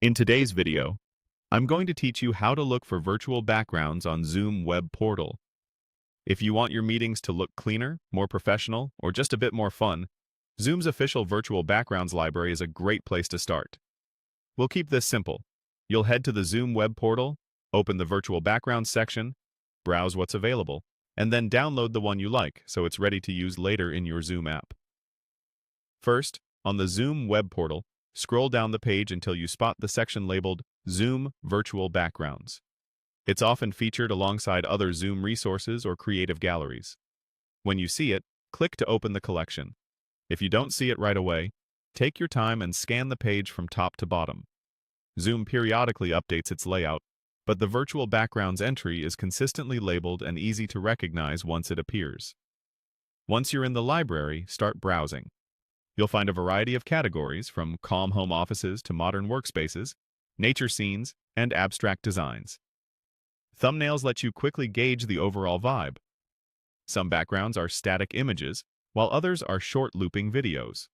In today's video, I'm going to teach you how to look for virtual backgrounds on Zoom web portal. If you want your meetings to look cleaner, more professional, or just a bit more fun, Zoom's official virtual backgrounds library is a great place to start. We'll keep this simple. You'll head to the Zoom web portal, open the virtual backgrounds section, browse what's available, and then download the one you like so it's ready to use later in your Zoom app. First, on the Zoom web portal, scroll down the page until you spot the section labeled Zoom Virtual Backgrounds. It's often featured alongside other Zoom resources or creative galleries. When you see it, click to open the collection. If you don't see it right away, take your time and scan the page from top to bottom. Zoom periodically updates its layout, but the Virtual Backgrounds entry is consistently labeled and easy to recognize once it appears. Once you're in the library, start browsing. You'll find a variety of categories, from calm home offices to modern workspaces, nature scenes, and abstract designs. Thumbnails let you quickly gauge the overall vibe. Some backgrounds are static images, while others are short looping videos.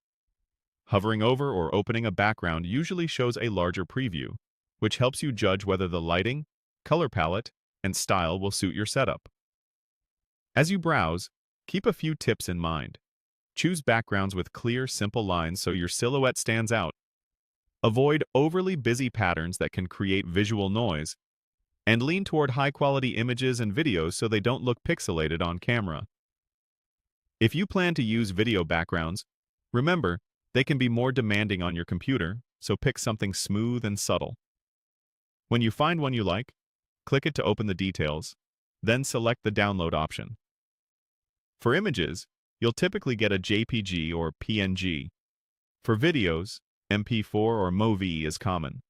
Hovering over or opening a background usually shows a larger preview, which helps you judge whether the lighting, color palette, and style will suit your setup. As you browse, keep a few tips in mind. Choose backgrounds with clear, simple lines so your silhouette stands out. Avoid overly busy patterns that can create visual noise, and lean toward high-quality images and videos so they don't look pixelated on camera. If you plan to use video backgrounds, remember, they can be more demanding on your computer, so pick something smooth and subtle. When you find one you like, click it to open the details, then select the download option. For images, you'll typically get a JPG or PNG. For videos, MP4 or MOV is common.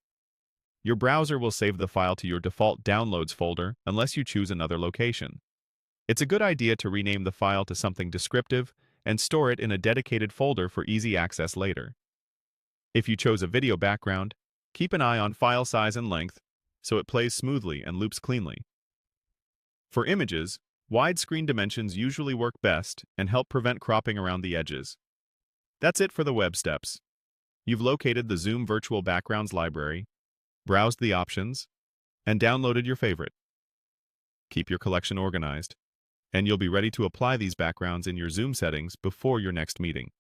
Your browser will save the file to your default Downloads folder unless you choose another location. It's a good idea to rename the file to something descriptive and store it in a dedicated folder for easy access later. If you chose a video background, keep an eye on file size and length so it plays smoothly and loops cleanly. For images, widescreen dimensions usually work best and help prevent cropping around the edges. That's it for the web steps. You've located the Zoom Virtual Backgrounds library, browsed the options, and downloaded your favorite. Keep your collection organized, and you'll be ready to apply these backgrounds in your Zoom settings before your next meeting.